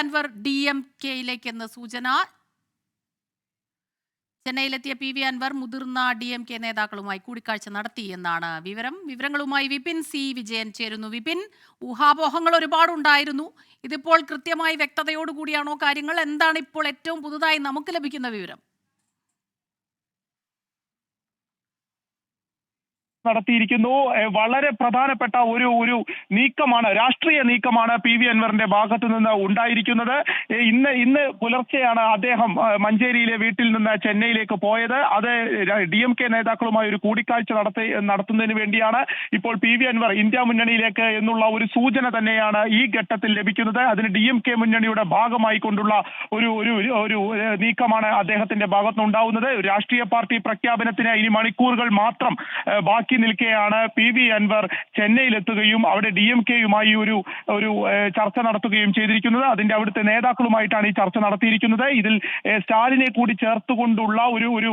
അൻവർ DMK-യിലേക്ക് എന്ന സൂചന. ചെന്നൈയിലെത്തിയ PV അൻവർ മുതിർന്ന DMK നേതാക്കളുമായി കൂടിക്കാഴ്ച നടത്തി എന്നാണ് വിവരങ്ങളുമായി വിപിൻ C വിജയൻ ചേരുന്നു. വിപിൻ, ഊഹാപോഹങ്ങൾ ഒരുപാടുണ്ടായിരുന്നു. ഇതിപ്പോൾ കൃത്യമായി വ്യക്തതയോടുകൂടിയാണോ കാര്യങ്ങൾ? എന്താണ് ഇപ്പോൾ ഏറ്റവും പുതുതായി നമുക്ക് ലഭിക്കുന്ന വിവരം? നടത്തിയിരിക്കുന്നു. വളരെ പ്രധാനപ്പെട്ട ഒരു നീക്കമാണ്, രാഷ്ട്രീയ നീക്കമാണ് PV അൻവറിന്റെ ഭാഗത്തു നിന്ന് ഉണ്ടായിരിക്കുന്നത്. ഇന്ന് പുലർച്ചെയാണ് അദ്ദേഹം മഞ്ചേരിയിലെ വീട്ടിൽ നിന്ന് ചെന്നൈയിലേക്ക് പോയത്. അത് DMK നേതാക്കളുമായി ഒരു കൂടിക്കാഴ്ച നടത്തുന്നതിന് വേണ്ടിയാണ്. ഇപ്പോൾ PV അൻവർ ഇന്ത്യ മുന്നണിയിലേക്ക് എന്നുള്ള ഒരു സൂചന തന്നെയാണ് ഈ ഘട്ടത്തിൽ ലഭിക്കുന്നത്. അതിന് DMK മുന്നണിയുടെ ഭാഗമായി കൊണ്ടുള്ള ഒരു നീക്കമാണ് അദ്ദേഹത്തിന്റെ ഭാഗത്തുനിന്നുണ്ടാവുന്നത്. രാഷ്ട്രീയ പാർട്ടി പ്രഖ്യാപനത്തിന് ഇനി മണിക്കൂറുകൾ മാത്രം ബാക്കി നിൽക്കെയാണ് PV അൻവർ ചെന്നൈയിലെത്തുകയും അവിടെ DMK-യുമായി ഒരു ചർച്ച നടത്തുകയും ചെയ്തിരിക്കുന്നത്. അതിന്റെ അവിടുത്തെ നേതാക്കളുമായിട്ടാണ് ഈ ചർച്ച നടത്തിയിരിക്കുന്നത്. ഇതിൽ സ്റ്റാലിനെ കൂടി ചേർത്തുകൊണ്ടുള്ള ഒരു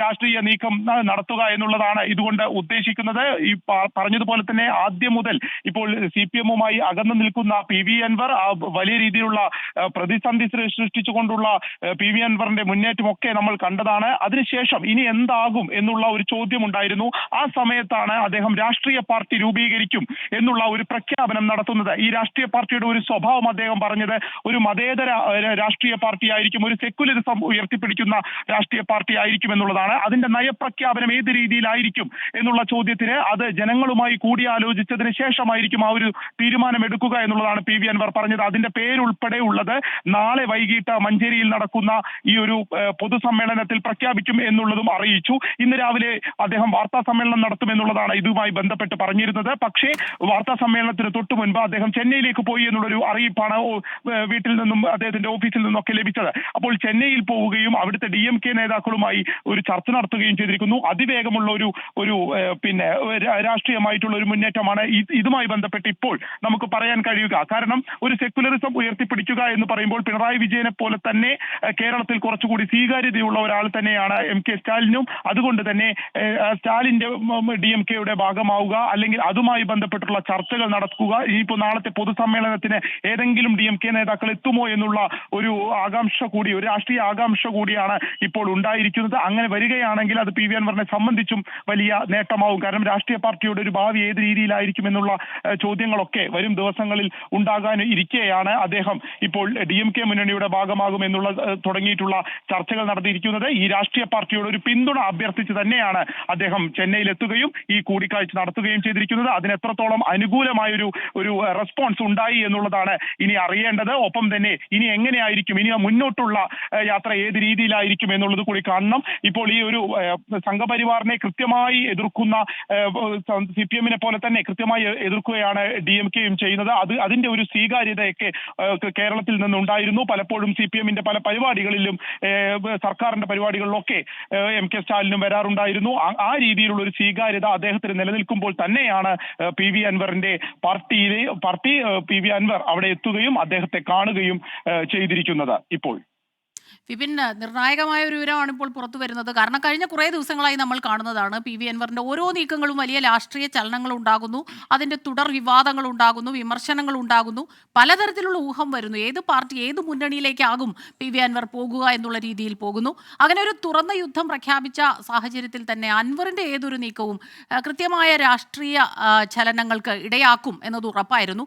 രാഷ്ട്രീയ നീക്കം നടത്തുക എന്നുള്ളതാണ് ഇതുകൊണ്ട് ഉദ്ദേശിക്കുന്നത്. ഈ പറഞ്ഞതുപോലെ തന്നെ ആദ്യം മുതൽ ഇപ്പോൾ CPM-ഉമായി അകന്നു നിൽക്കുന്ന PV അൻവർ വലിയ രീതിയിലുള്ള പ്രതിസന്ധി സൃഷ്ടിച്ചുകൊണ്ടുള്ള PV അൻവറിന്റെ മുന്നേറ്റമൊക്കെ നമ്മൾ കണ്ടതാണ്. അതിനുശേഷം ഇനി എന്താകും എന്നുള്ള ഒരു ചോദ്യം ഉണ്ടായിരുന്നു. ആ സമയത്താണ് അദ്ദേഹം രാഷ്ട്രീയ പാർട്ടി രൂപീകരിക്കും എന്നുള്ള ഒരു പ്രഖ്യാപനം നടത്തുന്നത്. ഈ രാഷ്ട്രീയ പാർട്ടിയുടെ ഒരു സ്വഭാവം അദ്ദേഹം പറഞ്ഞത് ഒരു മതേതര രാഷ്ട്രീയ പാർട്ടി ആയിരിക്കും, ഒരു സെക്യുലറിസം ഉയർത്തിപ്പിടിക്കുന്ന രാഷ്ട്രീയ പാർട്ടി ആയിരിക്കും എന്നുള്ളതാണ്. അതിന്റെ നയപ്രഖ്യാപനം ഏത് രീതിയിലായിരിക്കും എന്നുള്ള ചോദ്യത്തിന് അത് ജനങ്ങളുമായി കൂടിയാലോചിച്ചതിന് ശേഷമായിരിക്കും ആ ഒരു തീരുമാനം എടുക്കുക എന്നുള്ളതാണ് PV അൻവർ പറഞ്ഞത്. അതിന്റെ പേരുൾപ്പെടെ ഉള്ളത് നാളെ വൈകിട്ട് മഞ്ചേരിയിൽ നടക്കുന്ന ഈ ഒരു പൊതുസമ്മേളനത്തിൽ പ്രഖ്യാപിക്കും എന്നുള്ളതും അറിയിച്ചു. ഇന്ന് രാവിലെ അദ്ദേഹം വാർത്താ സമ്മേളനം നടത്തുമെന്നുള്ളതാണ് ഇതുമായി ബന്ധപ്പെട്ട് പറഞ്ഞിരുന്നത്. പക്ഷേ വാർത്താ സമ്മേളനത്തിന് തൊട്ടു മുൻപ് അദ്ദേഹം ചെന്നൈയിലേക്ക് പോയി എന്നുള്ളൊരു അറിയിപ്പാണ് വീട്ടിൽ നിന്നും അദ്ദേഹത്തിന്റെ ഓഫീസിൽ നിന്നൊക്കെ ലഭിച്ചത്. അപ്പോൾ ചെന്നൈയിൽ പോവുകയും അവിടുത്തെ DMK നേതാക്കളുമായി ഒരു ചർച്ച നടത്തുകയും ചെയ്തിരിക്കുന്നു. അതിവേഗമുള്ള ഒരു രാഷ്ട്രീയമായിട്ടുള്ള ഒരു മുന്നേറ്റമാണ് ഇതുമായി ബന്ധപ്പെട്ട് ഇപ്പോൾ നമുക്ക് പറയാൻ കഴിയുക. കാരണം ഒരു സെക്യുലറിസം ഉയർത്തിപ്പിടിക്കുക എന്ന് പറയുമ്പോൾ പിണറായി വിജയനെ പോലെ തന്നെ കേരളത്തിൽ കുറച്ചുകൂടി സ്വീകാര്യതയുള്ള ഒരാൾ തന്നെയാണ് MK സ്റ്റാലിനും. അതുകൊണ്ട് തന്നെ സ്റ്റാലിന്റെ DMK-യുടെ ഭാഗമാവുക, അല്ലെങ്കിൽ അതുമായി ബന്ധപ്പെട്ടുള്ള ചർച്ചകൾ നടക്കുക. ഇനിയിപ്പോൾ നാളത്തെ പൊതുസമ്മേളനത്തിന് ഏതെങ്കിലും DMK നേതാക്കൾ എത്തുമോ എന്നുള്ള ഒരു ആകാംക്ഷ കൂടി, ഒരു രാഷ്ട്രീയ ആകാംക്ഷ കൂടിയാണ് ഇപ്പോൾ ഉണ്ടായിരിക്കുന്നത്. അങ്ങനെ വരികയാണെങ്കിൽ അത് PV അൻവറിനെ സംബന്ധിച്ചും വലിയ നേട്ടമാവും. കാരണം രാഷ്ട്രീയ പാർട്ടിയുടെ ഒരു ഭാവി ഏത് രീതിയിലായിരിക്കും എന്നുള്ള ചോദ്യങ്ങളൊക്കെ വരും ദിവസങ്ങളിൽ ഉണ്ടാകാൻ ഇരിക്കെയാണ് അദ്ദേഹം ഇപ്പോൾ DMK മുന്നണിയുടെ ഭാഗമാകും എന്നുള്ള തുടങ്ങിയിട്ടുള്ള ചർച്ചകൾ നടത്തിയിരിക്കുന്നത്. ഈ രാഷ്ട്രീയ പാർട്ടിയുടെ ഒരു പിന്തുണ അഭ്യർത്ഥിച്ച് തന്നെയാണ് അദ്ദേഹം ചെന്നൈയിലെത്തുകയും ഈ കൂടിക്കാഴ്ച നടത്തുകയും ചെയ്തിരിക്കുന്നത്. അതിന് എത്രത്തോളം അനുകൂലമായൊരു റെസ്പോൺസ് ഉണ്ടായി എന്നുള്ളതാണ് ഇനി അറിയേണ്ടത്. ഒപ്പം തന്നെ ഇനി എങ്ങനെയായിരിക്കും, ഇനി മുന്നോട്ടുള്ള യാത്ര ഏത് രീതിയിലായിരിക്കും എന്നുള്ളത് കൂടി കാണണം. ഇപ്പോൾ ഈ ഒരു സംഘപരിവാറിനെ കൃത്യമായി എതിർക്കുന്ന CPM-നെ പോലെ തന്നെ കൃത്യമായി എതിർക്കുകയാണ് DMK-യും ചെയ്യുന്നത്. അതിന്റെ ഒരു സ്വീകാര്യതയൊക്കെ കേരളത്തിൽ നിന്നുണ്ടായിരുന്നു. പലപ്പോഴും CPM-ന്റെ പല പരിപാടികളിലും സർക്കാരിന്റെ പരിപാടികളിലൊക്കെ MK സ്റ്റാലിനും വരാറുണ്ടായിരുന്നു. ആ രീതിയിലുള്ള ഒരു സ്വീകാര്യത അദ്ദേഹത്തിന് നിലനിൽക്കുമ്പോൾ തന്നെയാണ് PV അൻവറിന്റെ പാർട്ടി PV അൻവർ അവിടെ എത്തുകയും അദ്ദേഹത്തെ കാണുകയും ചെയ്തിരിക്കുന്നത്. ഇപ്പോൾ വിപിൻ, നിർണായകമായ ഒരു വിവരമാണ് ഇപ്പോൾ പുറത്തു വരുന്നത്. കാരണം കഴിഞ്ഞ കുറേ ദിവസങ്ങളായി നമ്മൾ കാണുന്നതാണ് PV അൻവറിന്റെ ഓരോ നീക്കങ്ങളും വലിയ രാഷ്ട്രീയ ചലനങ്ങൾ ഉണ്ടാകുന്നു, അതിന്റെ തുടർ വിവാദങ്ങൾ ഉണ്ടാകുന്നു, വിമർശനങ്ങൾ ഉണ്ടാകുന്നു, പലതരത്തിലുള്ള ഊഹം വരുന്നു. ഏത് പാർട്ടി, ഏത് മുന്നണിയിലേക്കാകും PV അൻവർ പോകുക എന്നുള്ള രീതിയിൽ പോകുന്നു. അങ്ങനെ ഒരു തുറന്ന യുദ്ധം പ്രഖ്യാപിച്ച സാഹചര്യത്തിൽ തന്നെ അൻവറിന്റെ ഏതൊരു നീക്കവും കൃത്യമായ രാഷ്ട്രീയ ചലനങ്ങൾക്ക് ഇടയാക്കും എന്നത് ഉറപ്പായിരുന്നു.